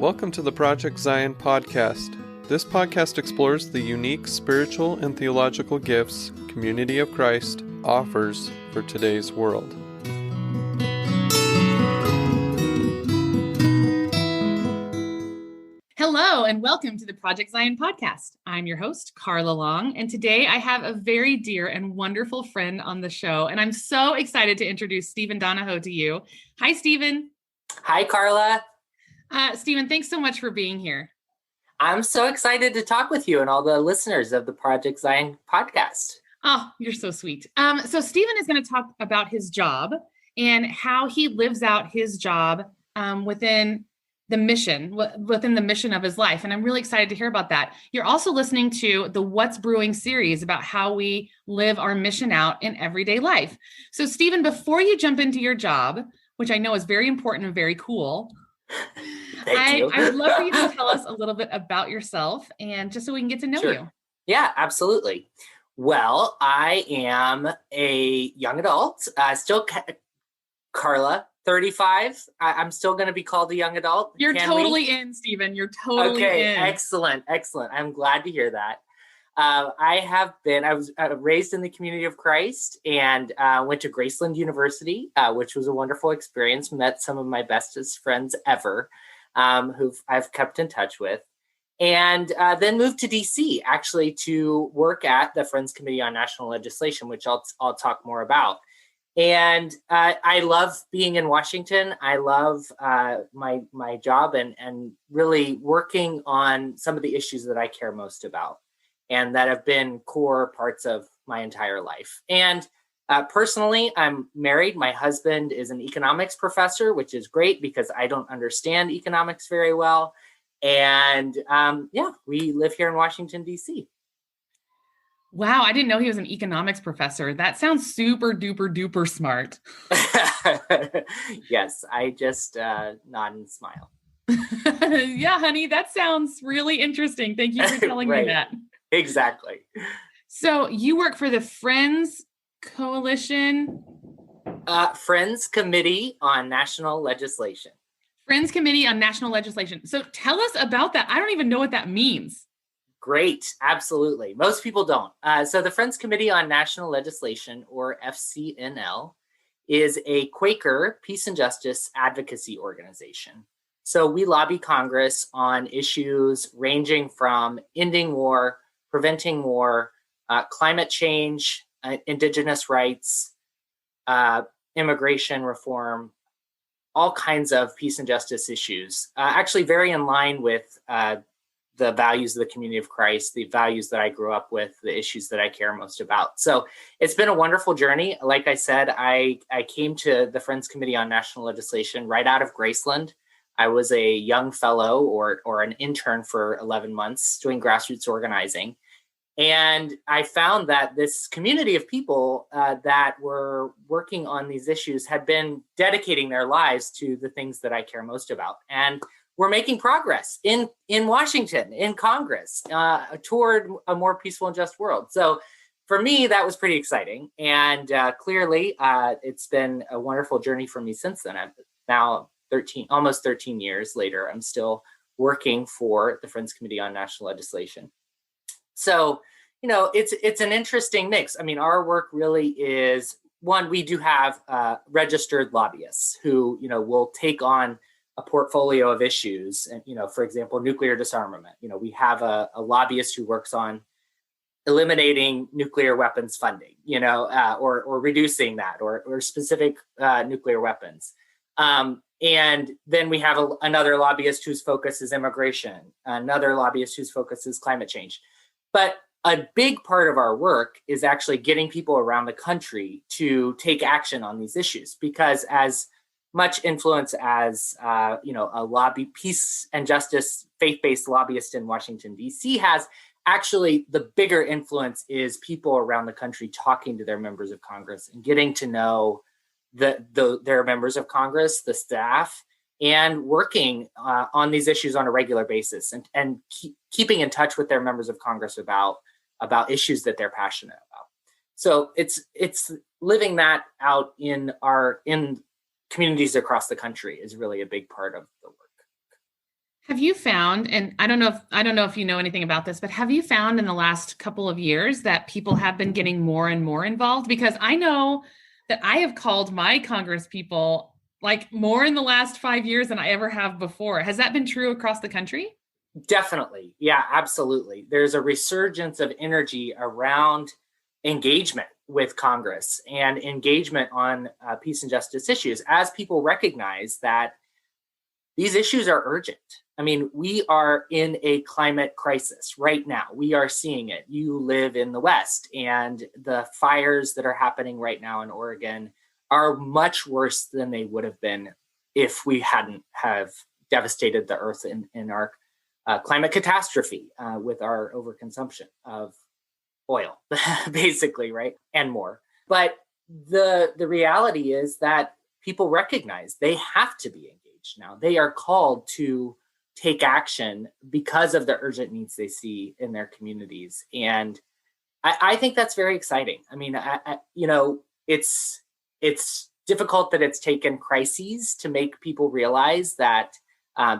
Welcome to the Project Zion podcast. This podcast explores the unique spiritual and theological gifts Community of Christ offers for today's world. Hello, and welcome to the Project Zion podcast. I'm your host, Carla Long, and today I have a very dear and wonderful friend on the show, and I'm so excited to introduce Stephen Donahoe to you. Hi, Stephen. Hi, Carla. Stephen, thanks so much for being here. I'm so excited to talk with you and all the listeners of the Project Zion podcast. Oh, you're so sweet. So Stephen is going to talk about his job and how he lives out his job within the mission of his life. And I'm really excited to hear about that. You're also listening to the What's Brewing series about how we live our mission out in everyday life. So Stephen, before you jump into your job, which I know is very important and very cool, I would love for you to tell us a little bit about yourself and just so we can get to know you. Yeah, absolutely. Well, I am a young adult, still Carla, 35. I'm still going to be called a young adult. You're totally in, Stephen. You're totally in. Excellent. I'm glad to hear that. I was raised in the Community of Christ and went to Graceland University, which was a wonderful experience. Met some of my bestest friends ever, who I've kept in touch with. And then moved to DC, actually, to work at the Friends Committee on National Legislation, which I'll talk more about. And I love being in Washington. I love my job and really working on some of the issues that I care most about and that have been core parts of my entire life. And personally, I'm married. My husband is an economics professor, which is great because I don't understand economics very well. And we live here in Washington, D.C. Wow, I didn't know he was an economics professor. That sounds super duper duper smart. Yes, I just nod and smile. Yeah, honey, that sounds really interesting. Thank you for telling me that. Exactly. So you work for the Friends Coalition? Friends Committee on National Legislation. Friends Committee on National Legislation. So tell us about that. I don't even know what that means. Great. Absolutely. Most people don't. So the Friends Committee on National Legislation, or FCNL, is a Quaker peace and justice advocacy organization. So we lobby Congress on issues ranging from ending war, preventing war, climate change, indigenous rights, immigration reform, all kinds of peace and justice issues, actually very in line with the values of the Community of Christ, the values that I grew up with, the issues that I care most about. So it's been a wonderful journey. Like I said, I came to the Friends Committee on National Legislation right out of Graceland. I was a young fellow or an intern for 11 months doing grassroots organizing. And I found that this community of people that were working on these issues had been dedicating their lives to the things that I care most about. And we're making progress in Washington, in Congress, toward a more peaceful and just world. So for me, that was pretty exciting. And clearly, it's been a wonderful journey for me since then. I'm now almost 13 years later, I'm still working for the Friends Committee on National Legislation. So, it's an interesting mix. I mean, our work really is, one, we do have registered lobbyists who, will take on a portfolio of issues. And, for example, nuclear disarmament. We have a lobbyist who works on eliminating nuclear weapons funding, or reducing that or specific nuclear weapons. And then we have another lobbyist whose focus is immigration, another lobbyist whose focus is climate change. But a big part of our work is actually getting people around the country to take action on these issues, because as much influence as, a peace and justice, faith-based lobbyist in Washington, D.C. has, actually the bigger influence is people around the country talking to their members of Congress and getting to know their members of Congress, the staff, and working on these issues on a regular basis and keeping in touch with their members of Congress about issues that they're passionate about. So it's living that out in communities across the country is really a big part of the work. Have you found, and I don't know if you know anything about this, but have you found in the last couple of years that people have been getting more and more involved? Because I know that I have called my Congress people like more in the last 5 years than I ever have before. Has that been true across the country? Definitely. Yeah, absolutely. There's a resurgence of energy around engagement with Congress and engagement on peace and justice issues as people recognize that these issues are urgent. I mean, we are in a climate crisis right now. We are seeing it. You live in the West, and the fires that are happening right now in Oregon are much worse than they would have been if we hadn't have devastated the earth in our climate catastrophe with our overconsumption of oil, basically, right? And more. But the reality is that people recognize they have to be engaged now. They are called to take action because of the urgent needs they see in their communities. And I think that's very exciting. I mean, it's difficult that it's taken crises to make people realize that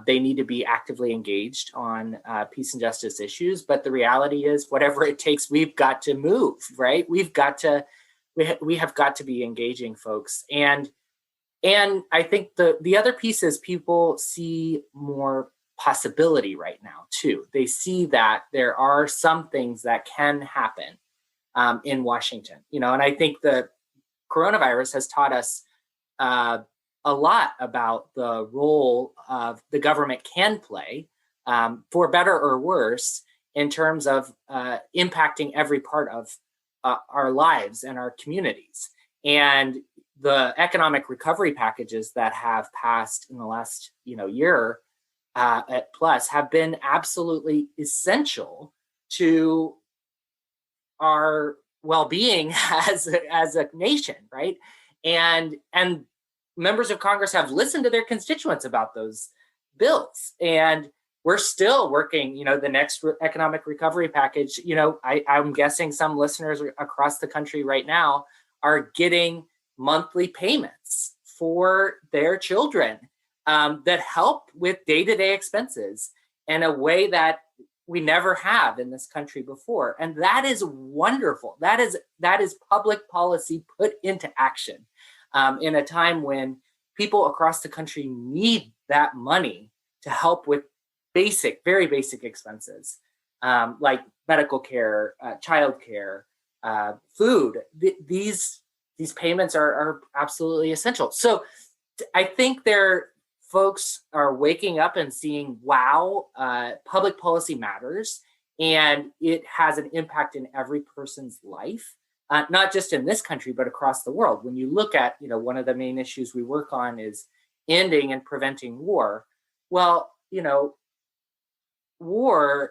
they need to be actively engaged on peace and justice issues. But the reality is, whatever it takes, we've got to move, right? We have got to be engaging folks. And I think the other piece is people see more possibility right now too. They see that there are some things that can happen in Washington, and I think the coronavirus has taught us a lot about the role of the government can play, for better or worse, in terms of impacting every part of our lives and our communities. And the economic recovery packages that have passed in the last year at plus have been absolutely essential to our well-being as a nation, right? And members of Congress have listened to their constituents about those bills, and we're still working. The next economic recovery package. I'm guessing some listeners across the country right now are getting monthly payments for their children that help with day-to-day expenses in a way that we never have in this country before. And that is wonderful. That is public policy put into action in a time when people across the country need that money to help with very basic expenses, like medical care, child care, food. These payments are absolutely essential. So I think folks are waking up and seeing, wow, public policy matters, and it has an impact in every person's life, not just in this country, but across the world. When you look at, one of the main issues we work on is ending and preventing war. Well,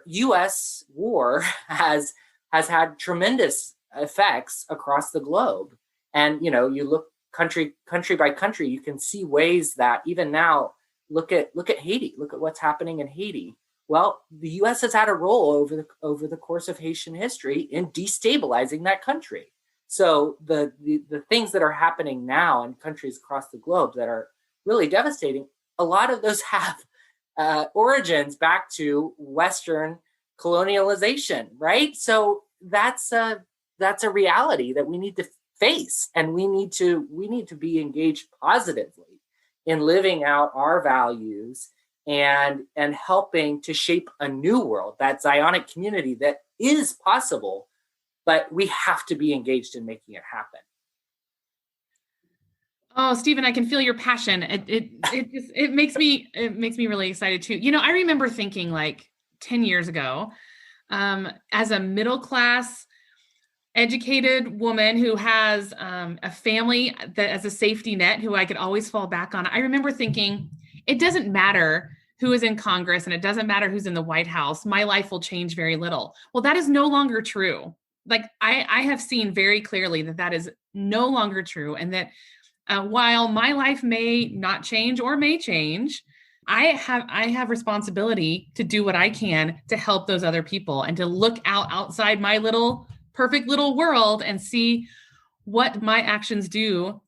U.S. war has had tremendous effects across the globe. And, you look country by country, you can see ways that even now, look at Haiti, look at what's happening in Haiti. Well, the U.S. has had a role over the course of Haitian history in destabilizing that country. So the things that are happening now in countries across the globe that are really devastating, a lot of those have origins back to Western colonialization, right? So that's a reality that we need to face, and we need to be engaged positively in living out our values and helping to shape a new world, that Zionic community that is possible, but we have to be engaged in making it happen. Oh, Stephen, I can feel your passion. It makes me really excited too. I remember thinking like 10 years ago, as a middle class, educated woman who has a family that as a safety net, who I could always fall back on. I remember thinking, it doesn't matter who is in Congress and it doesn't matter who's in the White House. My life will change very little. Well, that is no longer true. Like I have seen very clearly that is no longer true, and that while my life may not change or may change, I have responsibility to do what I can to help those other people and to look outside my perfect little world and see what my actions do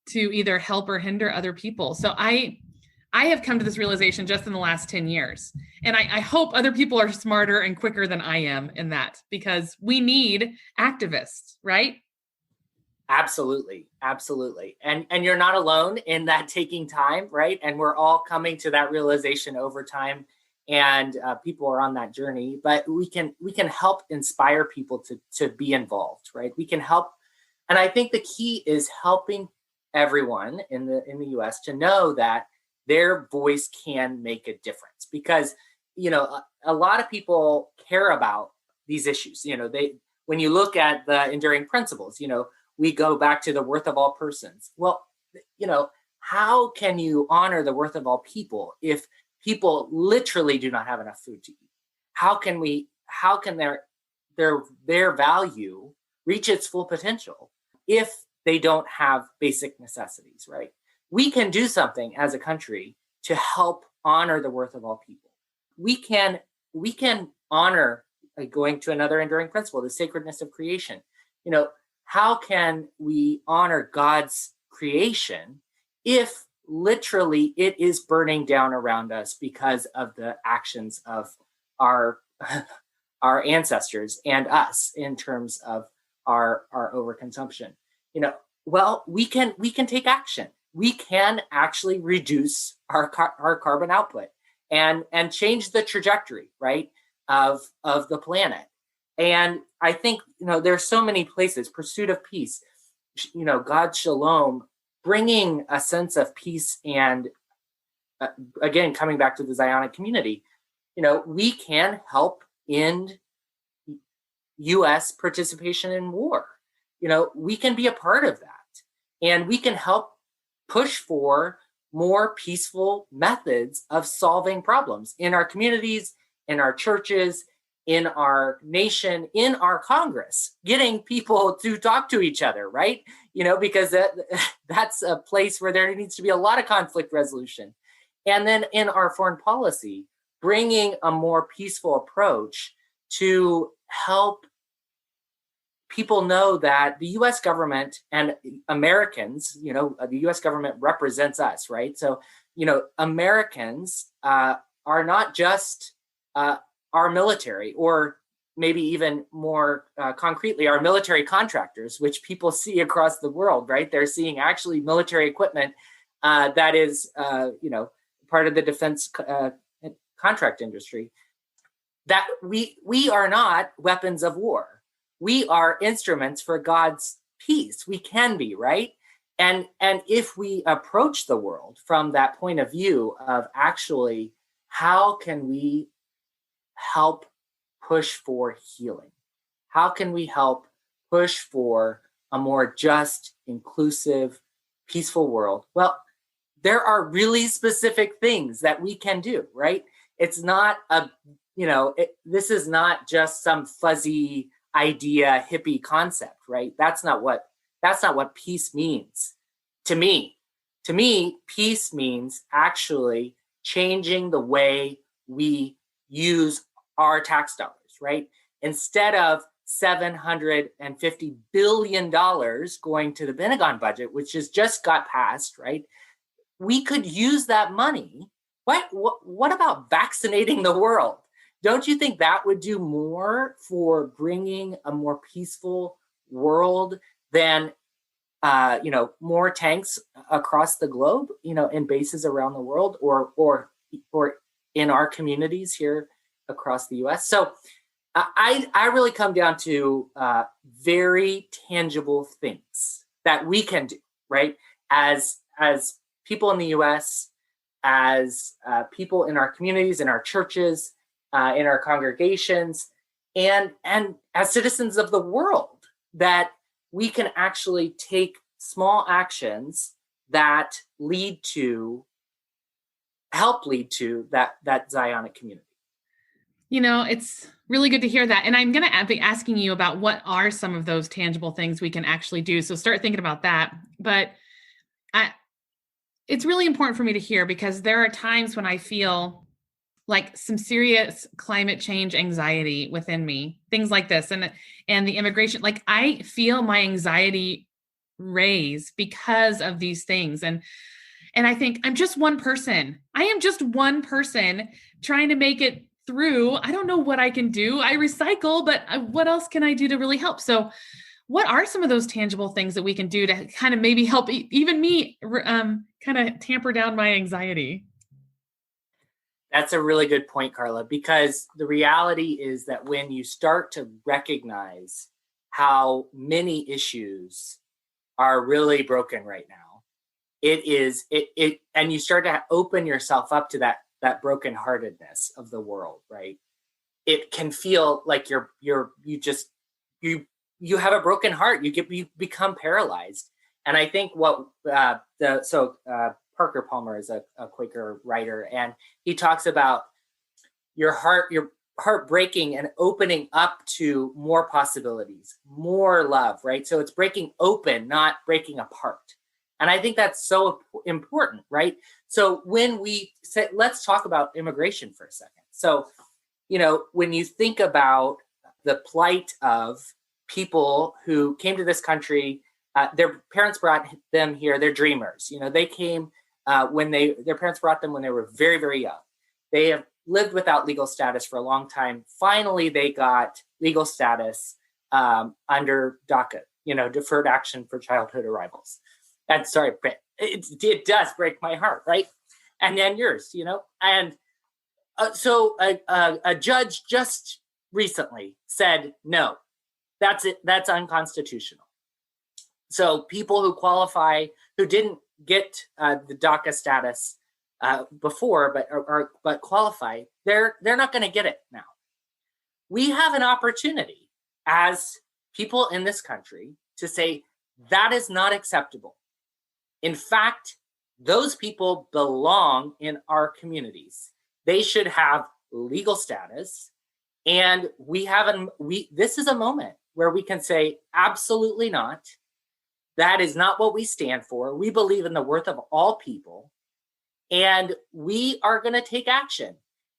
to either help or hinder other people. So I I have come to this realization just in the last 10 years. And I hope other people are smarter and quicker than I am in that, because we need activists, right? Absolutely. Absolutely. And you're not alone in that taking time, right? And we're all coming to that realization over time, and people are on that journey, but we can help inspire people to be involved, right? We can help. And I think the key is helping everyone in the US to know that their voice can make a difference, because, a lot of people care about these issues. When you look at the enduring principles, we go back to the worth of all persons. Well, how can you honor the worth of all people if people literally do not have enough food to eat? How can their value reach its full potential if they don't have basic necessities, right? We can do something as a country to help honor the worth of all people. We can honor, like going to another enduring principle, the sacredness of creation. How can we honor God's creation if literally it is burning down around us because of the actions of our ancestors and us in terms of our overconsumption? Well, we can take action. We can actually reduce our carbon output and change the trajectory, right, of the planet. And I think, there's so many places, pursuit of peace, God's shalom, bringing a sense of peace. And again, coming back to the Zionic community, we can help end U.S. participation in war. We can be a part of that, and we can help push for more peaceful methods of solving problems in our communities, in our churches, in our nation, in our Congress, getting people to talk to each other, right? Because that's a place where there needs to be a lot of conflict resolution. And then in our foreign policy, bringing a more peaceful approach to help people know that the U.S. government and Americans, the U.S. government represents us, right? So, Americans are not just our military, or maybe even more concretely, our military contractors, which people see across the world, right? They're seeing actually military equipment that is, part of the defense contract industry. That we are not weapons of war. We are instruments for God's peace. We can be, right? And if we approach the world from that point of view of actually, how can we help push for healing? How can we help push for a more just, inclusive, peaceful world? Well, there are really specific things that we can do, right? It's not this is not just some fuzzy idea, hippie concept, right? That's not what peace means to me. To me, peace means actually changing the way we use our tax dollars, right? Instead of $750 billion going to the Pentagon budget, which has just got passed, right? We could use that money. What about vaccinating the world? Don't you think that would do more for bringing a more peaceful world than, more tanks across the globe, in bases around the world, or in our communities here across the U.S.? So I really come down to very tangible things that we can do, right? As people in the U.S., as people in our communities, in our churches, in our congregations, and as citizens of the world, that we can actually take small actions that help lead to that Zionic community. It's really good to hear that. And I'm going to be asking you about what are some of those tangible things we can actually do. So start thinking about that. But it's really important for me to hear, because there are times when I feel like some serious climate change anxiety within me, things like this, and the immigration, like I feel my anxiety raise because of these things. And And I think I'm just one person. I am just one person trying to make it through. I don't know what I can do. I recycle, but what else can I do to really help? So what are some of those tangible things that we can do to kind of maybe help even me kind of tamper down my anxiety? That's a really good point, Carla, because the reality is that when you start to recognize how many issues are really broken right now, and you start to open yourself up to that brokenheartedness of the world, right? It can feel like you have a broken heart. You become paralyzed. And I think what Parker Palmer is a Quaker writer, and he talks about your heart breaking and opening up to more possibilities, more love, right? So it's breaking open, not breaking apart. And I think that's so important, right? So when we say, let's talk about immigration for a second. So, when you think about the plight of people who came to this country, their parents brought them here, they're dreamers. They came their parents brought them when they were very, very young. They have lived without legal status for a long time. Finally, they got legal status under DACA, Deferred Action for Childhood Arrivals. And sorry, it does break my heart, right? And then yours, And so a judge just recently said, no, that's it. That's unconstitutional. So people who qualify, who didn't get the DACA status before, but qualify, they're not going to get it now. We have an opportunity as people in this country to say that is not acceptable. In fact, those people belong in our communities. They should have legal status, and this is a moment where we can say absolutely not. That is not what we stand for. We believe in the worth of all people, and we are going to take action.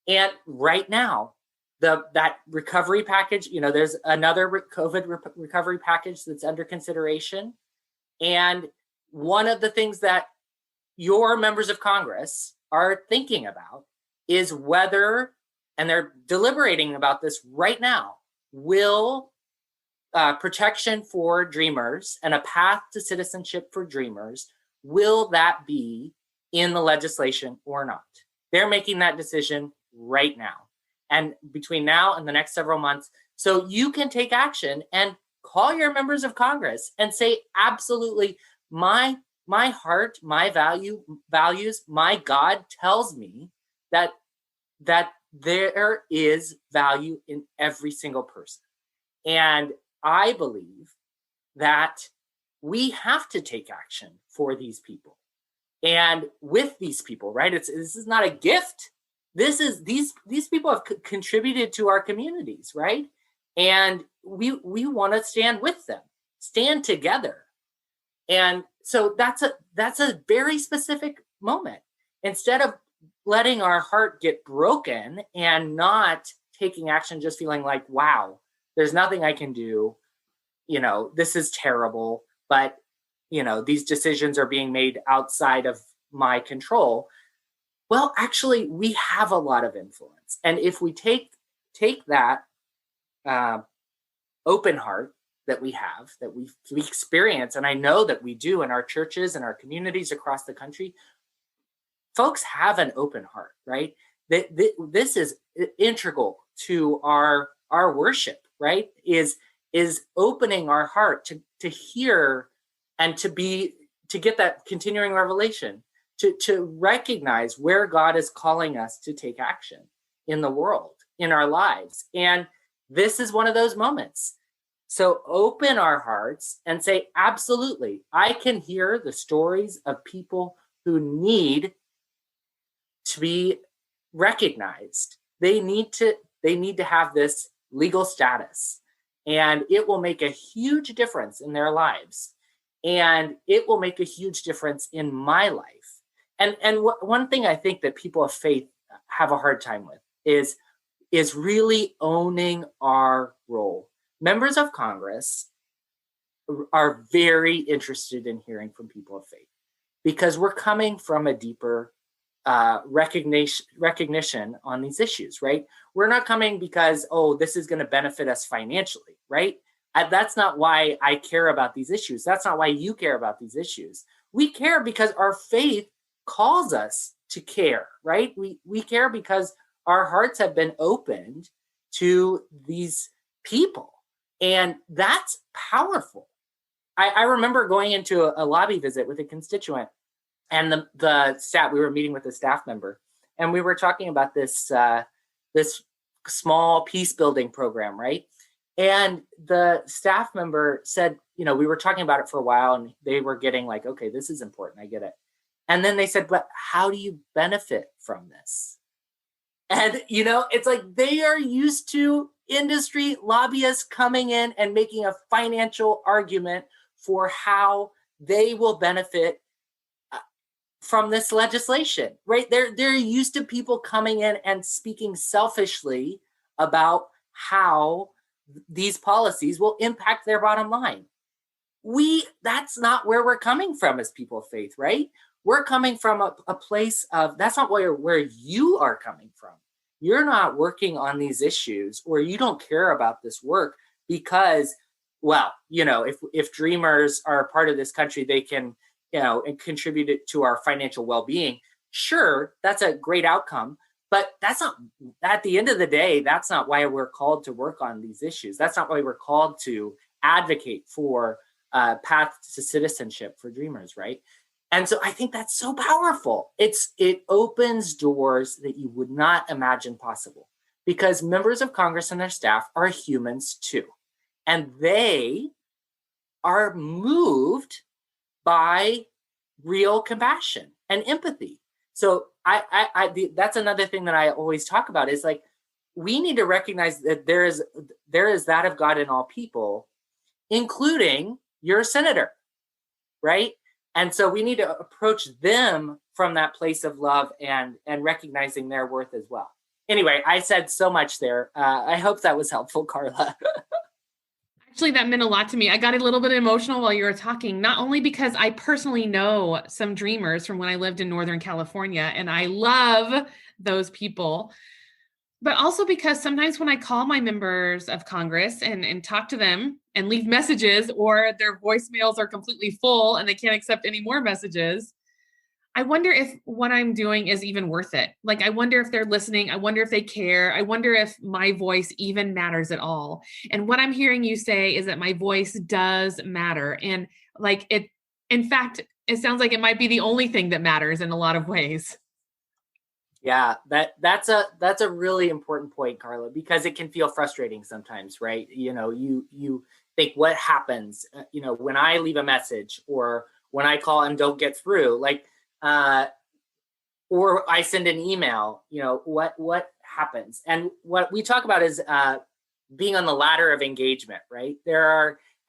And right now, that recovery package, there's another COVID recovery package that's under consideration. And one of the things that your members of Congress are thinking about is whether, and they're deliberating about this right now, will protection for dreamers and a path to citizenship for dreamers, will that be in the legislation or not? They're making that decision right now. And between now and the next several months, so you can take action and call your members of Congress and say, absolutely, my heart, my values, my God tells me that there is value in every single person. And I believe that we have to take action for these people and with these people, right? This is not a gift. This is these people have contributed to our communities, right? And we want to stand with them, stand together. And so that's a very specific moment. Instead of letting our heart get broken and not taking action, just feeling like, wow, there's nothing I can do. This is terrible, but these decisions are being made outside of my control. Well, actually, we have a lot of influence. And if we take that open heart that we have, that we experience, and I know that we do in our churches and our communities across the country, folks have an open heart, right? This is integral to our worship, right? Is opening our heart to hear and to get that continuing revelation, to recognize where God is calling us to take action in the world, in our lives. And this is one of those moments. So open our hearts and say, absolutely, I can hear the stories of people who need to be recognized. They need to have this legal status, and it will make a huge difference in their lives. And it will make a huge difference in my life. And one thing I think that people of faith have a hard time with is really owning our role. Members of Congress are very interested in hearing from people of faith because we're coming from a deeper recognition on these issues, right? We're not coming because, oh, this is going to benefit us financially, right? That's not why I care about these issues. That's not why you care about these issues. We care because our faith calls us to care, right? We care because our hearts have been opened to these people. And that's powerful. I remember going into a lobby visit with a constituent, and the staff, we were meeting with a staff member, and we were talking about this small peace building program, right? And the staff member said, we were talking about it for a while, and they were getting like, okay, this is important, I get it. And then they said, but how do you benefit from this? And, it's like they are used to industry lobbyists coming in and making a financial argument for how they will benefit from this legislation, right? They're used to people coming in and speaking selfishly about how these policies will impact their bottom line. That's not where we're coming from as people of faith, right? We're coming from a place of, that's not where you are coming from. You're not working on these issues, or you don't care about this work because, well, if dreamers are a part of this country, they can, and contribute it to our financial well-being. Sure, that's a great outcome, but that's not, at the end of the day, that's not why we're called to work on these issues. That's not why we're called to advocate for path to citizenship for dreamers, right? And so I think that's so powerful. It opens doors that you would not imagine possible, because members of Congress and their staff are humans too. And they are moved by real compassion and empathy. So that's another thing that I always talk about is like, we need to recognize that there is that of God in all people, including your senator, right? And so we need to approach them from that place of love and recognizing their worth as well. Anyway, I said so much there. I hope that was helpful, Carla. Actually, that meant a lot to me. I got a little bit emotional while you were talking, not only because I personally know some dreamers from when I lived in Northern California, and I love those people, but also because sometimes when I call my members of Congress and talk to them and leave messages, or their voicemails are completely full and they can't accept any more messages, I wonder if what I'm doing is even worth it. Like, I wonder if they're listening. I wonder if they care. I wonder if my voice even matters at all. And what I'm hearing you say is that my voice does matter. And like in fact, it sounds like it might be the only thing that matters in a lot of ways. Yeah, that's a really important point, Carla, because it can feel frustrating sometimes, right? You think, what happens, when I leave a message, or when I call and don't get through, or I send an email, what happens? And what we talk about is being on the ladder of engagement, right?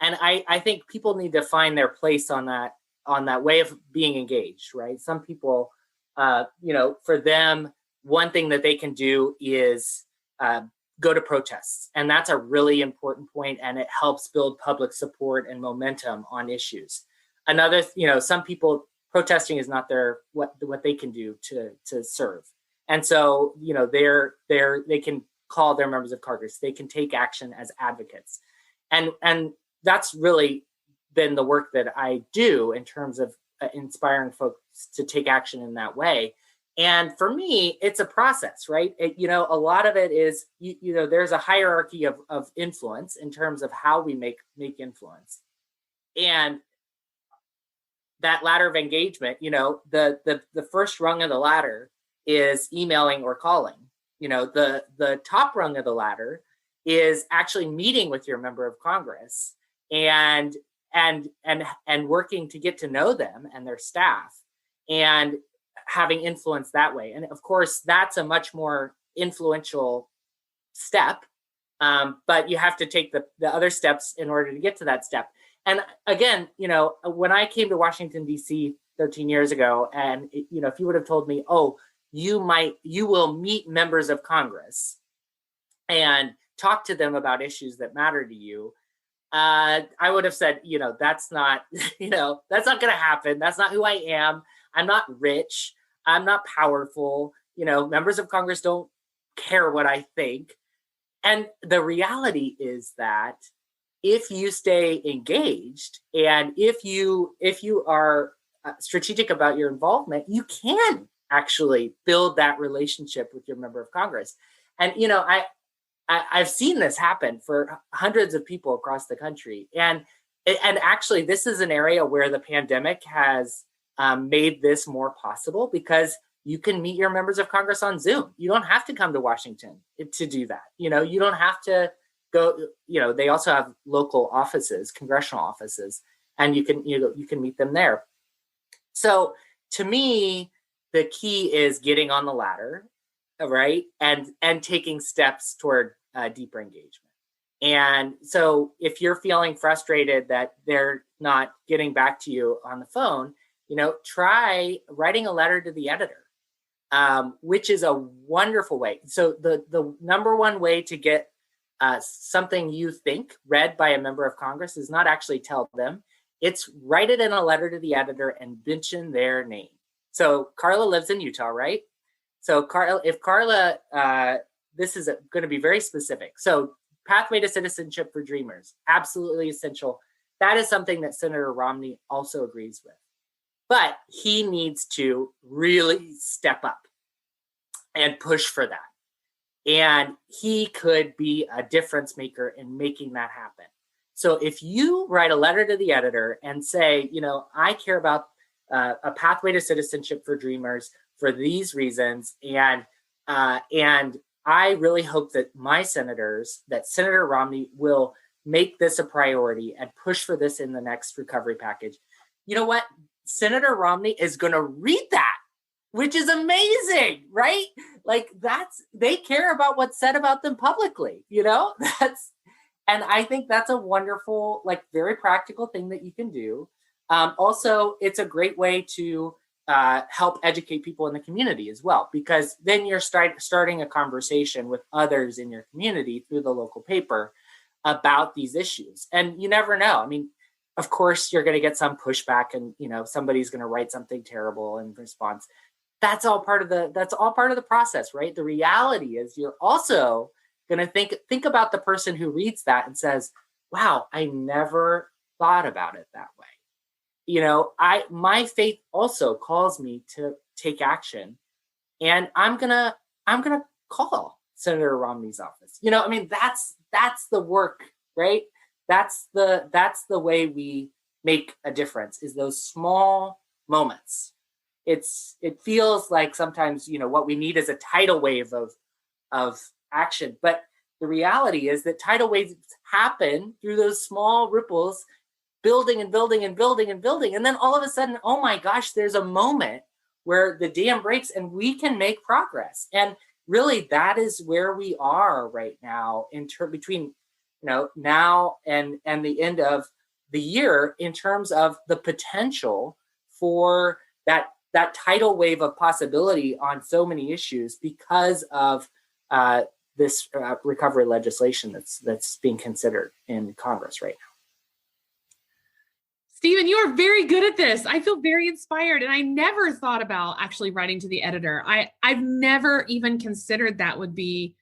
I think people need to find their place on that way of being engaged, right? Some people, for them, one thing that they can do is go to protests. And that's a really important point, and it helps build public support and momentum on issues. Another, some people, protesting is not what they can do to serve. And so, they can call their members of Congress. They can take action as advocates. And that's really been the work that I do in terms of inspiring folks to take action in that way. And for me, it's a process, right? A lot of it is, there's a hierarchy of influence in terms of how we make influence. And that ladder of engagement, the first rung of the ladder is emailing or calling. The top rung of the ladder is actually meeting with your member of Congress and working to get to know them and their staff and having influence that way. And of course, that's a much more influential step, but you have to take the other steps in order to get to that step. And again, when I came to Washington, D.C. 13 years ago, and if you would have told me, oh, you will meet members of Congress and talk to them about issues that matter to you, I would have said, that's not, that's not going to happen. That's not who I am. I'm not rich. I'm not powerful. Members of Congress don't care what I think. And the reality is that if you stay engaged and if you are strategic about your involvement, you can actually build that relationship with your member of Congress. And, I've seen this happen for hundreds of people across the country. And actually, this is an area where the pandemic has made this more possible because you can meet your members of Congress on Zoom. You don't have to come to Washington to do that. You don't have to go, they also have local offices, congressional offices, and you can meet them there. So to me, the key is getting on the ladder, right? And taking steps toward deeper engagement. And so if you're feeling frustrated that they're not getting back to you on the phone, try writing a letter to the editor, which is a wonderful way. So the number one way to get something you think read by a member of Congress is not actually tell them. It's write it in a letter to the editor and mention their name. So Carla lives in Utah, right? So Carla, this is going to be very specific. So Pathway to Citizenship for Dreamers, absolutely essential. That is something that Senator Romney also agrees with. But he needs to really step up and push for that. And he could be a difference maker in making that happen. So if you write a letter to the editor and say, I care about a pathway to citizenship for Dreamers for these reasons, and I really hope that my senators, that Senator Romney will make this a priority and push for this in the next recovery package. You know what? Senator Romney is going to read that, which is amazing, right? Like they care about what's said about them publicly, and I think that's a wonderful, very practical thing that you can do. Also, it's a great way to help educate people in the community as well, because then you're starting a conversation with others in your community through the local paper about these issues. And you never know. I mean, of course, you're going to get some pushback and, somebody's going to write something terrible in response. That's all part of the process, right? The reality is you're also going to think about the person who reads that and says, wow, I never thought about it that way. My faith also calls me to take action, and I'm gonna call Senator Romney's office. That's the work, right? That's the way we make a difference, is those small moments. It feels like sometimes, what we need is a tidal wave of action, but the reality is that tidal waves happen through those small ripples, building and building and building and building. And then all of a sudden, oh my gosh, there's a moment where the dam breaks and we can make progress. And really, that is where we are right now between now and the end of the year, in terms of the potential for that tidal wave of possibility on so many issues because of this recovery legislation that's being considered in Congress right now. Stephen, you are very good at this. I feel very inspired, and I never thought about actually writing to the editor. I've never even considered that would be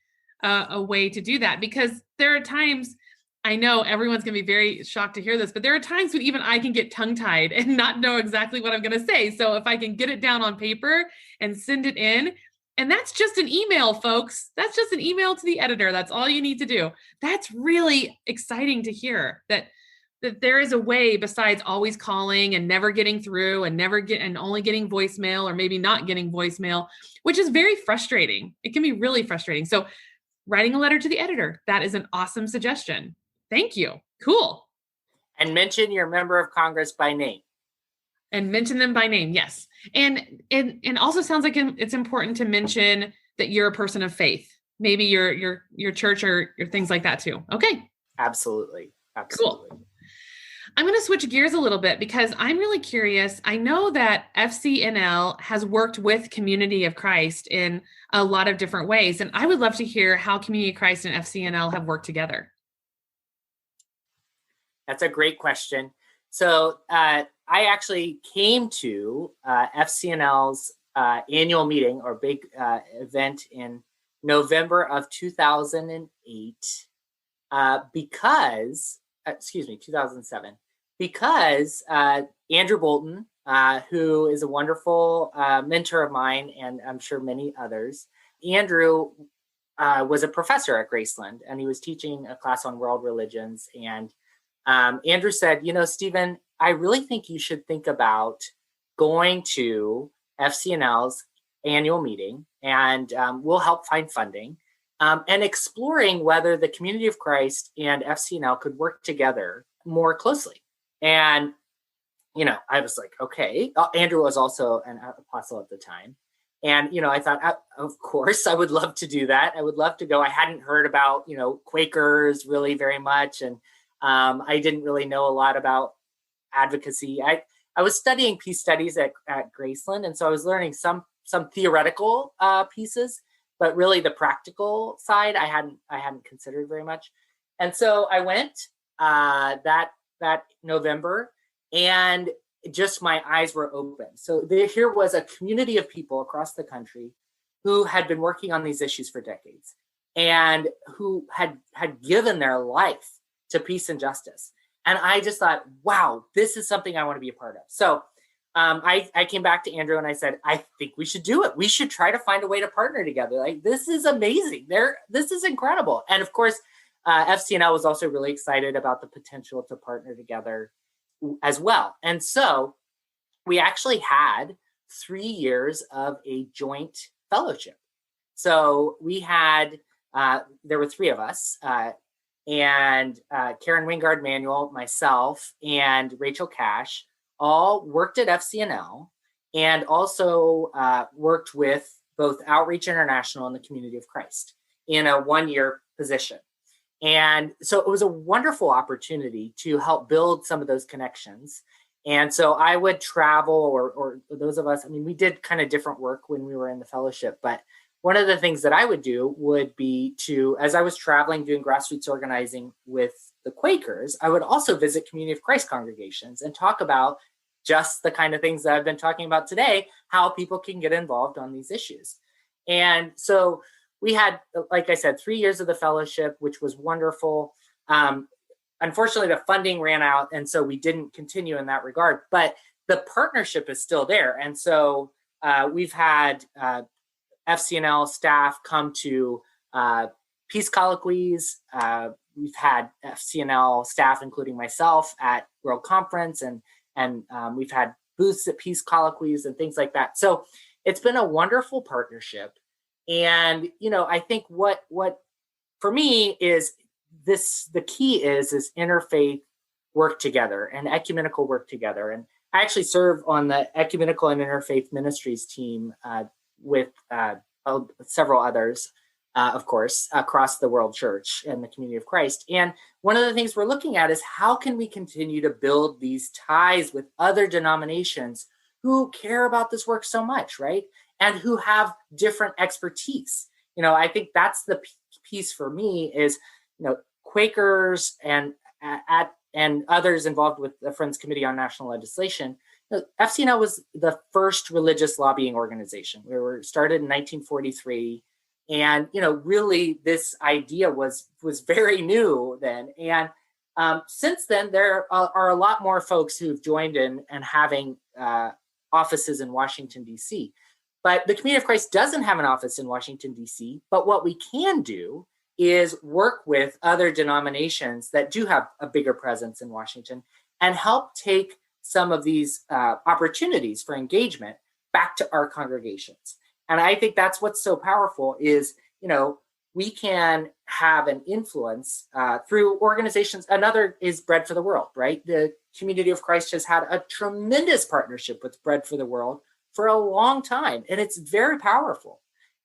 a way to do that, because there are times, I know everyone's going to be very shocked to hear this, but there are times when even I can get tongue-tied and not know exactly what I'm going to say. So if I can get it down on paper and send it in, and that's just an email, folks. That's just an email to the editor. That's all you need to do. That's really exciting to hear, that there is a way besides always calling and never getting through and only getting voicemail, or maybe not getting voicemail, which is very frustrating. It can be really frustrating. So writing a letter to the editor, that is an awesome suggestion. Thank you. Cool. And mention your member of Congress by name. And mention them by name. Yes. And also sounds like it's important to mention that you're a person of faith, maybe your church or things like that too. Okay. Absolutely. Cool. I'm going to switch gears a little bit because I'm really curious. I know that FCNL has worked with Community of Christ in a lot of different ways, and I would love to hear how Community of Christ and FCNL have worked together. That's a great question. So I actually came to FCNL's annual meeting or big event in November of 2008 because, 2007, because Andrew Bolton, who is a wonderful mentor of mine, and I'm sure many others, Andrew was a professor at Graceland, and he was teaching a class on world religions. And Andrew said, Stephen, I really think you should think about going to FCNL's annual meeting, and we'll help find funding, and exploring whether the Community of Christ and FCNL could work together more closely. And, I was like, okay. Andrew was also an apostle at the time. And, I thought, of course, I would love to do that. I would love to go. I hadn't heard about, Quakers really very much. And I didn't really know a lot about advocacy. I was studying peace studies at Graceland. And so I was learning some theoretical pieces, but really the practical side, I hadn't considered very much. And so I went that November, and just my eyes were open. So here was a community of people across the country who had been working on these issues for decades and who had given their life to peace and justice. And I just thought, wow, this is something I want to be a part of. So I came back to Andrew and I said, I think we should do it. We should try to find a way to partner together. Like, this is amazing. This is incredible. And of course, FCNL was also really excited about the potential to partner together as well. And so we actually had 3 years of a joint fellowship. So we had, there were 3 of us, and Karen Wingard Manuel, myself, and Rachel Cash all worked at FCNL and also worked with both Outreach International and the Community of Christ in a 1-year position. And so it was a wonderful opportunity to help build some of those connections. And so I would travel, or those of us, we did kind of different work when we were in the fellowship, but one of the things that I would do would be to, as I was traveling doing grassroots organizing with the Quakers, I would also visit Community of Christ congregations and talk about just the kind of things that I've been talking about today, how people can get involved on these issues. And so we had, like I said, 3 years of the fellowship, which was wonderful. Unfortunately, the funding ran out, and so we didn't continue in that regard, but the partnership is still there. And so we've had FCNL staff come to peace colloquies. We've had FCNL staff, including myself, at World Conference, and we've had booths at peace colloquies and things like that. So it's been a wonderful partnership. And, I think what for me is this, the key is interfaith work together and ecumenical work together. And I actually serve on the ecumenical and interfaith ministries team with several others, of course, across the world church and the Community of Christ. And one of the things we're looking at is how can we continue to build these ties with other denominations who care about this work so much, right? And who have different expertise. I think that's the piece for me is, Quakers and others involved with the Friends Committee on National Legislation. FCNL was the first religious lobbying organization. We were started in 1943. And, really this idea was very new then. And since then, there are a lot more folks who've joined in and having offices in Washington, D.C. But the Community of Christ doesn't have an office in Washington, D.C. But what we can do is work with other denominations that do have a bigger presence in Washington and help take some of these opportunities for engagement back to our congregations. And I think that's what's so powerful is, we can have an influence through organizations. Another is Bread for the World, right? The Community of Christ has had a tremendous partnership with Bread for the World for a long time, and it's very powerful.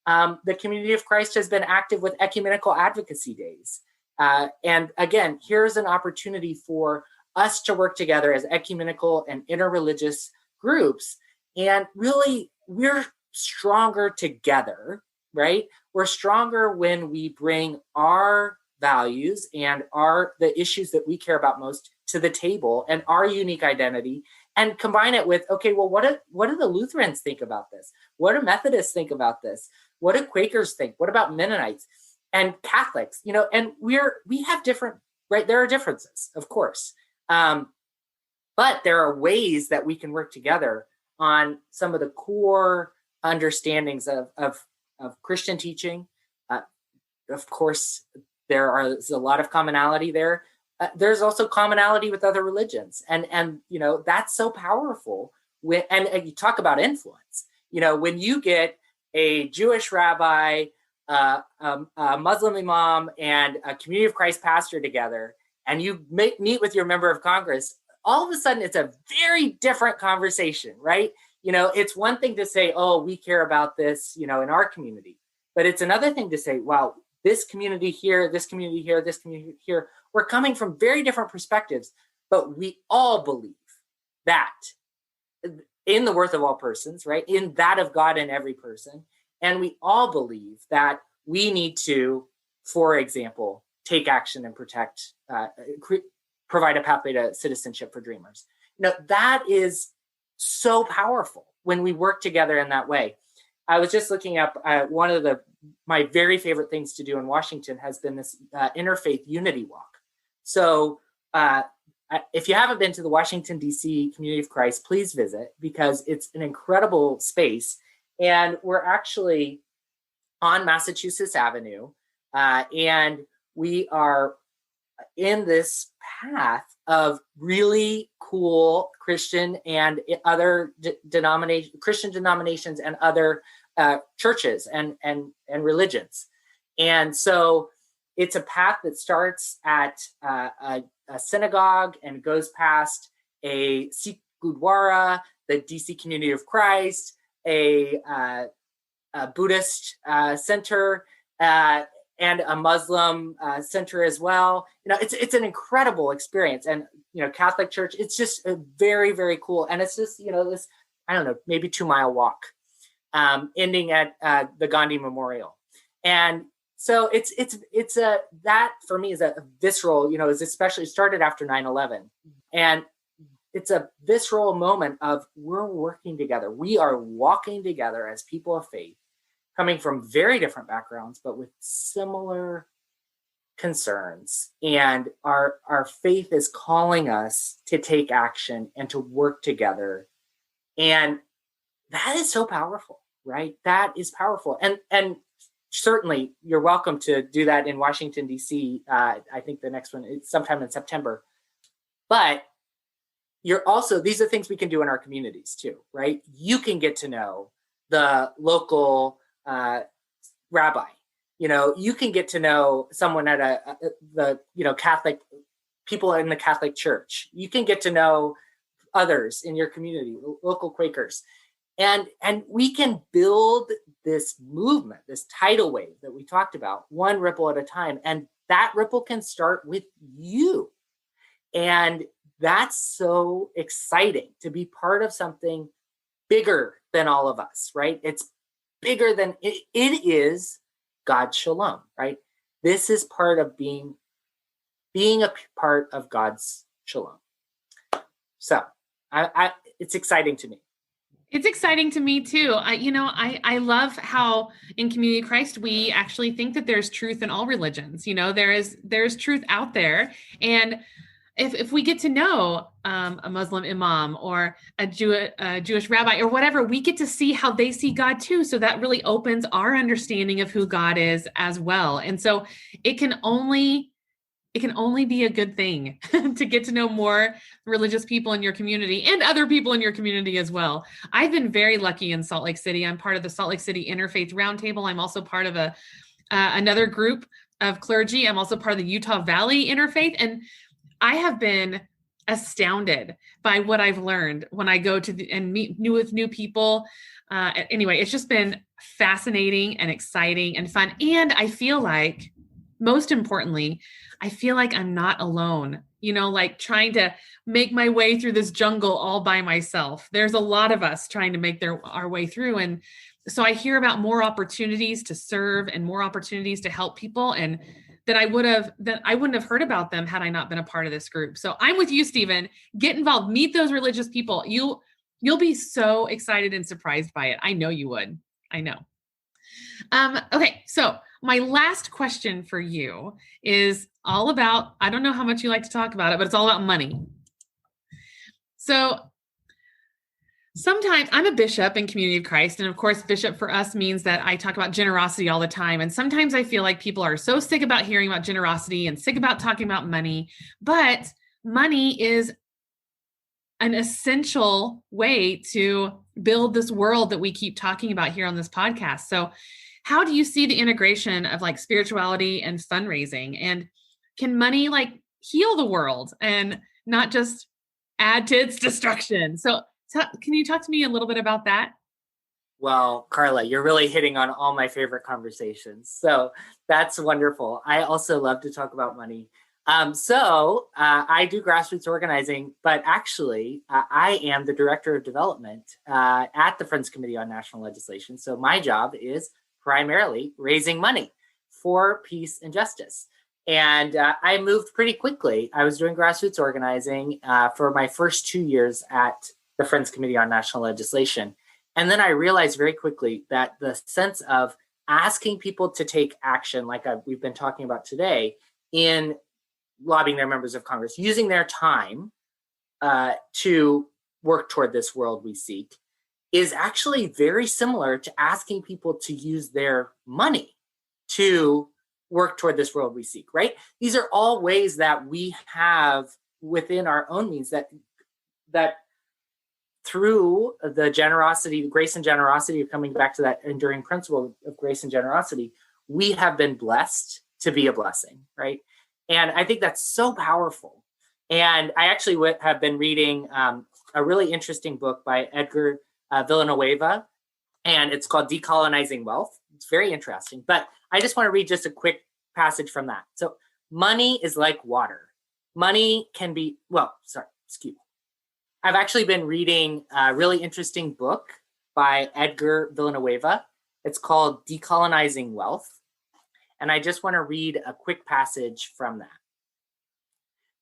The Community of Christ has been active with ecumenical advocacy days. And again, here's an opportunity for us to work together as ecumenical and interreligious groups. And really, we're stronger together, right? We're stronger when we bring our values and the issues that we care about most to the table and our unique identity, and combine it with, okay, well, what do the Lutherans think about this? What do Methodists think about this? What do Quakers think? What about Mennonites and Catholics? And we have different, right? There are differences, of course. But there are ways that we can work together on some of the core understandings of Christian teaching. Of course, there's a lot of commonality there. There's also commonality with other religions. And that's so powerful. And you talk about influence. When you get a Jewish rabbi, a Muslim imam, and a Community of Christ pastor together, and you meet with your member of Congress, all of a sudden it's a very different conversation, right? It's one thing to say, oh, we care about this, in our community. But it's another thing to say, wow, this community here, this community here, this community here, we're coming from very different perspectives, but we all believe that in the worth of all persons, right? In that of God in every person. And we all believe that we need to, for example, take action and protect, provide a pathway to citizenship for dreamers. That is so powerful when we work together in that way. I was just looking up one of my very favorite things to do in Washington has been this interfaith unity walk. So if you haven't been to the Washington, D.C. Community of Christ, please visit, because it's an incredible space. And we're actually on Massachusetts Avenue, and we are in this path of really cool Christian and other Christian denominations and other churches and religions. And so it's a path that starts at a synagogue and goes past a Sikh Gurdwara, the DC Community of Christ, a Buddhist center, and a Muslim center as well. It's an incredible experience. And, Catholic Church, it's just a very, very cool. And it's just, this, I don't know, maybe 2-mile walk, ending at the Gandhi Memorial. And so that for me is a visceral, is especially started after 9/11. And it's a visceral moment of we're working together. We are walking together as people of faith, coming from very different backgrounds, but with similar concerns. And our faith is calling us to take action and to work together. And that is so powerful, right? That is powerful. And certainly you're welcome to do that in Washington, D.C. I think the next one is sometime in September. But these are things we can do in our communities too, right? You can get to know the local rabbi. You can get to know someone at the Catholic people in the Catholic Church. You can get to know others in your community, local Quakers, and we can build this movement, this tidal wave that we talked about, one ripple at a time, and that ripple can start with you. And that's so exciting to be part of something bigger than all of us, right? It's bigger than it is God's shalom, right? This is part of being a part of God's shalom. So it's exciting to me. It's exciting to me too. I love how in Community of Christ, we actually think that there's truth in all religions. There's truth out there. And if we get to know a Muslim imam or a Jewish rabbi or whatever, we get to see how they see God too. So that really opens our understanding of who God is as well. And so it can only be a good thing to get to know more religious people in your community and other people in your community as well. I've been very lucky in Salt Lake City. I'm part of the Salt Lake City Interfaith Roundtable. I'm also part of another group of clergy. I'm also part of the Utah Valley Interfaith. And I have been astounded by what I've learned when I go to and meet with new people. Anyway, it's just been fascinating and exciting and fun. And I feel like, most importantly, I feel like I'm not alone, like trying to make my way through this jungle all by myself. There's a lot of us trying to make our way through. And so I hear about more opportunities to serve and more opportunities to help people. And that I wouldn't have heard about them had I not been a part of this group. So I'm with you, Stephen. Get involved, meet those religious people. You'll be so excited and surprised by it. I know you would. I know. Okay. So my last question for you is all about, I don't know how much you like to talk about it, but it's all about money. So sometimes I'm a bishop in Community of Christ. And of course, bishop for us means that I talk about generosity all the time. And sometimes I feel like people are so sick about hearing about generosity and sick about talking about money, but money is an essential way to build this world that we keep talking about here on this podcast. So how do you see the integration of like spirituality and fundraising? And can money like heal the world and not just add to its destruction? So can you talk to me a little bit about that? Well, Carla, you're really hitting on all my favorite conversations. So that's wonderful. I also love to talk about money. I do grassroots organizing, but actually I am the director of development at the Friends Committee on National Legislation. So my job is primarily raising money for peace and justice. And I moved pretty quickly. I was doing grassroots organizing for my first 2 years at the Friends Committee on National Legislation. And then I realized very quickly that the sense of asking people to take action, like we've been talking about today, in lobbying their members of Congress, using their time to work toward this world we seek, is actually very similar to asking people to use their money to work toward this world we seek, right? These are all ways that we have within our own means that through the generosity, grace and generosity, coming back to that enduring principle of grace and generosity, we have been blessed to be a blessing, right? And I think that's so powerful. And I actually have been reading a really interesting book by Edgar Villanueva, and it's called Decolonizing Wealth. It's very interesting, but I just want to read just a quick passage from that. So money is like water. Money can be, excuse me. I've actually been reading a really interesting book by Edgar Villanueva. It's called Decolonizing Wealth. And I just want to read a quick passage from that.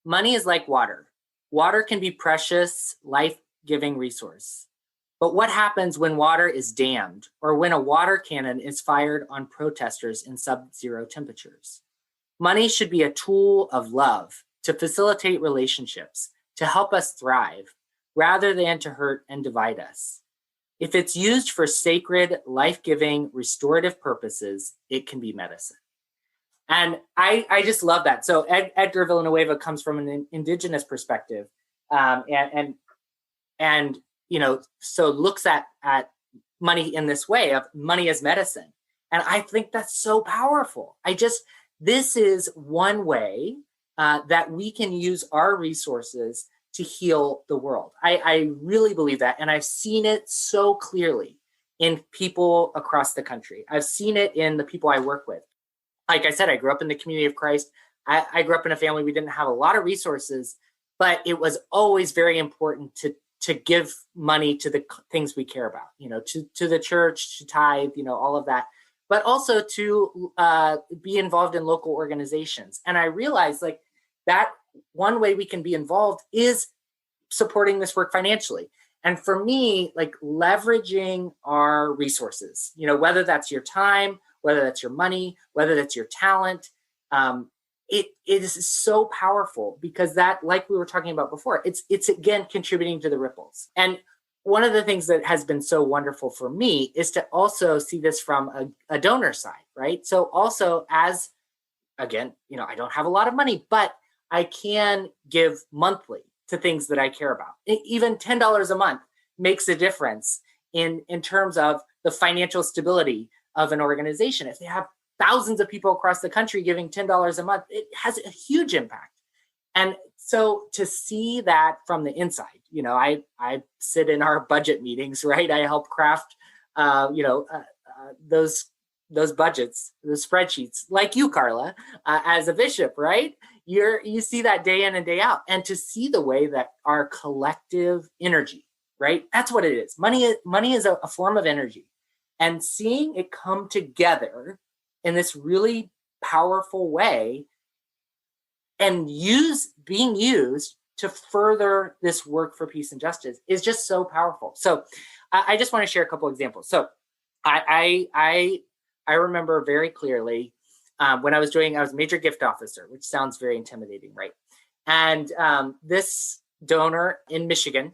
Money is like water. Water can be precious, life-giving resource. But what happens when water is dammed or when a water cannon is fired on protesters in sub-zero temperatures? Money should be a tool of love to facilitate relationships, to help us thrive, rather than to hurt and divide us. If it's used for sacred, life-giving, restorative purposes, it can be medicine. And I just love that. So Edgar Villanueva comes from an indigenous perspective, and so looks at money in this way of money as medicine. And I think that's so powerful. This is one way that we can use our resources to heal the world. I really believe that. And I've seen it so clearly in people across the country. I've seen it in the people I work with. Like I said, I grew up in the Community of Christ. I grew up in a family, we didn't have a lot of resources, but it was always very important to give money to the things we care about, to the church, to tithe, all of that, but also to be involved in local organizations. And I realized like that one way we can be involved is supporting this work financially. And for me, like leveraging our resources, whether that's your time, whether that's your money, whether that's your talent, it is so powerful because that, like we were talking about before, it's again contributing to the ripples. And one of the things that has been so wonderful for me is to also see this from a donor side, right? So also as, again, I don't have a lot of money, but I can give monthly to things that I care about. Even $10 a month makes a difference in terms of the financial stability of an organization. If they have thousands of people across the country giving $10 a month, it has a huge impact. And so to see that from the inside, I sit in our budget meetings, right? I help craft, those budgets, the spreadsheets, like you, Carla, as a bishop, right? You see that day in and day out. And to see the way that our collective energy, right? That's what it is. Money is a form of energy. And seeing it come together in this really powerful way and being used to further this work for peace and justice is just so powerful. So I just want to share a couple examples. So I remember very clearly when I was a major gift officer, which sounds very intimidating, right? And this donor in Michigan,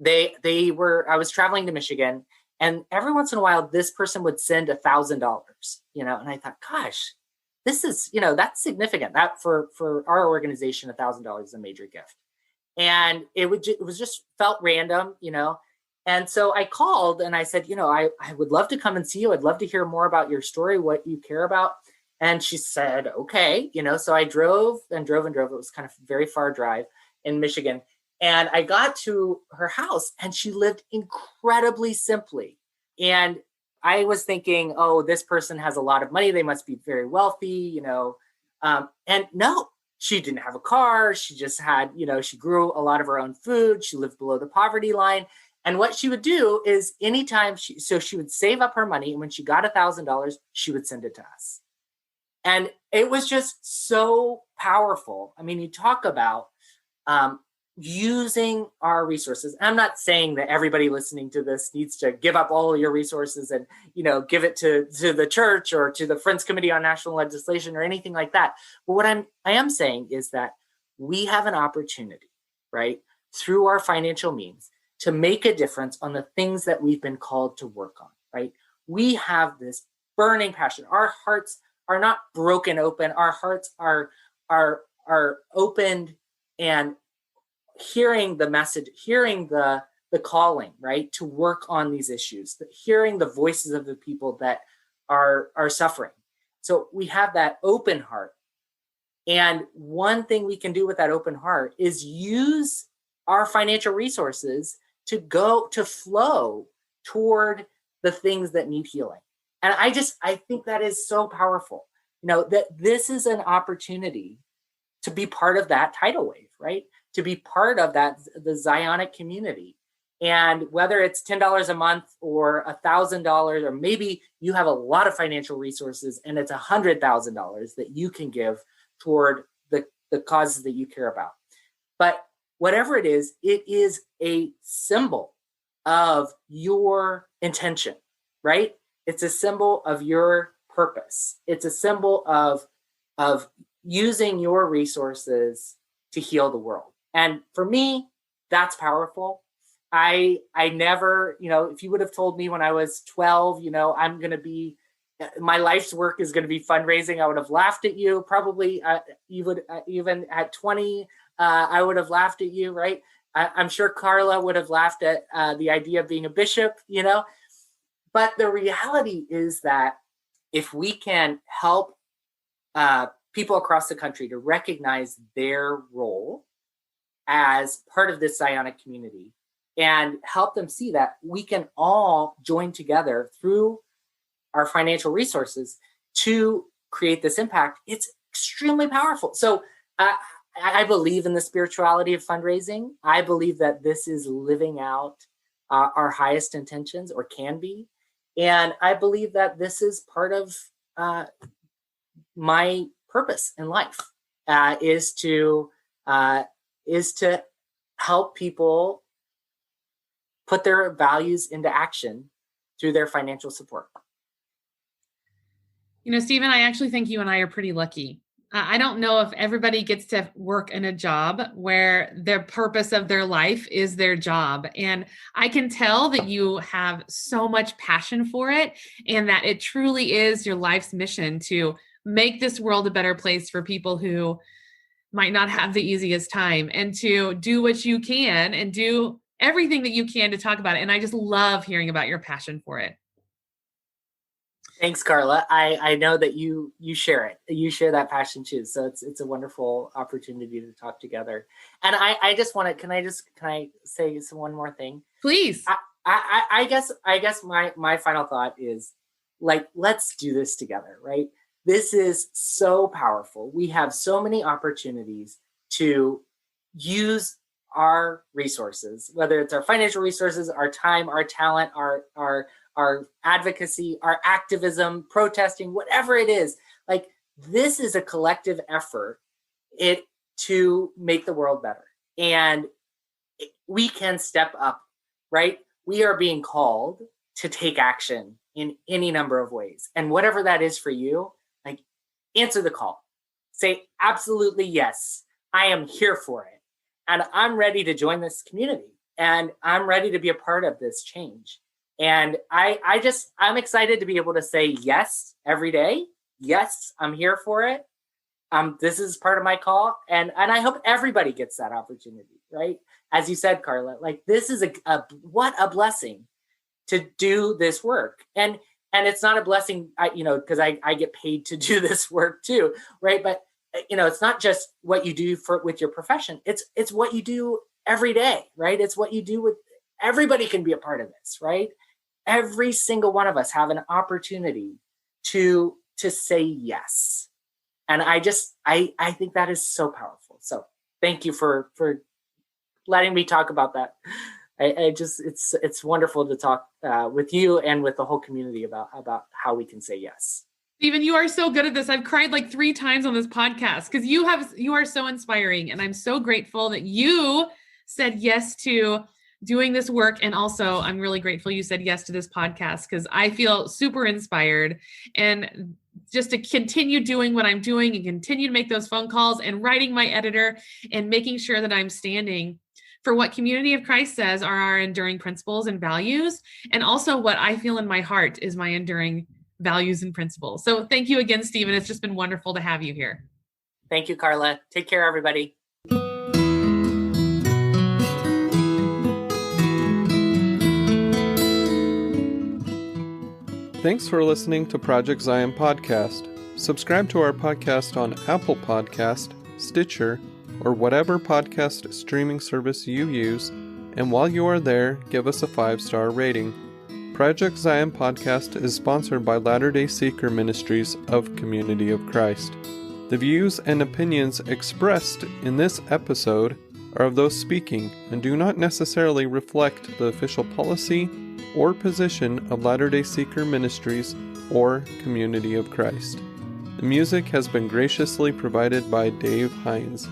I was traveling to Michigan, and every once in a while, this person would send $1,000, and I thought, gosh, this is, that's significant. That for our organization, $1,000 is a major gift. And it was just felt random, And so I called and I said, I would love to come and see you. I'd love to hear more about your story, what you care about. And she said, okay, so I drove and drove and drove. It was kind of a very far drive in Michigan. And I got to her house and she lived incredibly simply. And I was thinking, oh, this person has a lot of money. They must be very wealthy, and no, she didn't have a car. She just had, she grew a lot of her own food. She lived below the poverty line. And what she would do is anytime she would save up her money. And when she got $1,000, she would send it to us. And it was just so powerful. I mean, you talk about using our resources. I'm not saying that everybody listening to this needs to give up all of your resources and, give it to the church or to the Friends Committee on National Legislation or anything like that. But what I am saying is that we have an opportunity, right, through our financial means to make a difference on the things that we've been called to work on, right? We have this burning passion. Our hearts are not broken open. Our hearts are opened and hearing the message, hearing the calling, right, to work on these issues, hearing the voices of the people that are suffering. So we have that open heart. And one thing we can do with that open heart is use our financial resources to flow toward the things that need healing. And I think that is so powerful, that this is an opportunity to be part of that tidal wave, right? To be part of the Zionic community. And whether it's $10 a month or $1,000, or maybe you have a lot of financial resources and it's $100,000 that you can give toward the causes that you care about. But whatever it is a symbol of your intention, right? It's a symbol of your purpose. It's a symbol of using your resources to heal the world. And for me, that's powerful. I never, if you would have told me when I was 12, I'm going to be, my life's work is going to be fundraising, I would have laughed at you. Probably you would, even at 20, I would have laughed at you, right? I'm sure Carla would have laughed at the idea of being a bishop, But the reality is that if we can help people across the country to recognize their role as part of this Zionic community and help them see that we can all join together through our financial resources to create this impact, it's extremely powerful. So I believe in the spirituality of fundraising. I believe that this is living out our highest intentions, or can be. And I believe that this is part of my purpose in life, is to help people put their values into action through their financial support. Stephen, I actually think you and I are pretty lucky. I don't know if everybody gets to work in a job where the purpose of their life is their job. And I can tell that you have so much passion for it, and that it truly is your life's mission to make this world a better place for people who might not have the easiest time, and to do what you can and do everything that you can to talk about it. And I just love hearing about your passion for it. Thanks, Carla. I know that you share it. You share that passion too. So it's a wonderful opportunity to talk together. And I just want to, can I say one more thing? Please. I guess my final thought is, like, let's do this together, right? This is so powerful. We have so many opportunities to use our resources, whether it's our financial resources, our time, our talent, our our advocacy, our activism, protesting, whatever it is. Like, this is a collective effort to make the world better. And we can step up, right? We are being called to take action in any number of ways. And whatever that is for you, like, answer the call. Say, absolutely, yes, I am here for it. And I'm ready to join this community. And I'm ready to be a part of this change. And I'm excited to be able to say yes every day. Yes, I'm here for it. This is part of my call. And I hope everybody gets that opportunity, right? As you said, Carla, like, this is what a blessing to do this work. And it's not a blessing, because I get paid to do this work too, right? But, it's not just what you do with your profession. It's what you do every day, right? It's what you do with, everybody can be a part of this, right? Every single one of us have an opportunity to say yes. And I think that is so powerful. So thank you for letting me talk about that. It's wonderful to talk with you and with the whole community about how we can say yes. Stephen, you are so good at this. I've cried like 3 times on this podcast because you are so inspiring. And I'm so grateful that you said yes to doing this work. And also, I'm really grateful you said yes to this podcast because I feel super inspired. And just to continue doing what I'm doing and continue to make those phone calls and writing my editor and making sure that I'm standing for what Community of Christ says are our enduring principles and values. And also what I feel in my heart is my enduring values and principles. So thank you again, Stephen. It's just been wonderful to have you here. Thank you, Carla. Take care, everybody. Thanks for listening to Project Zion Podcast. Subscribe to our podcast on Apple Podcast, Stitcher, or whatever podcast streaming service you use, and while you are there, give us a 5-star rating. Project Zion Podcast is sponsored by Latter-day Seeker Ministries of Community of Christ. The views and opinions expressed in this episode are of those speaking and do not necessarily reflect the official policy or position of Latter-day Seeker Ministries or Community of Christ. The music has been graciously provided by Dave Hines.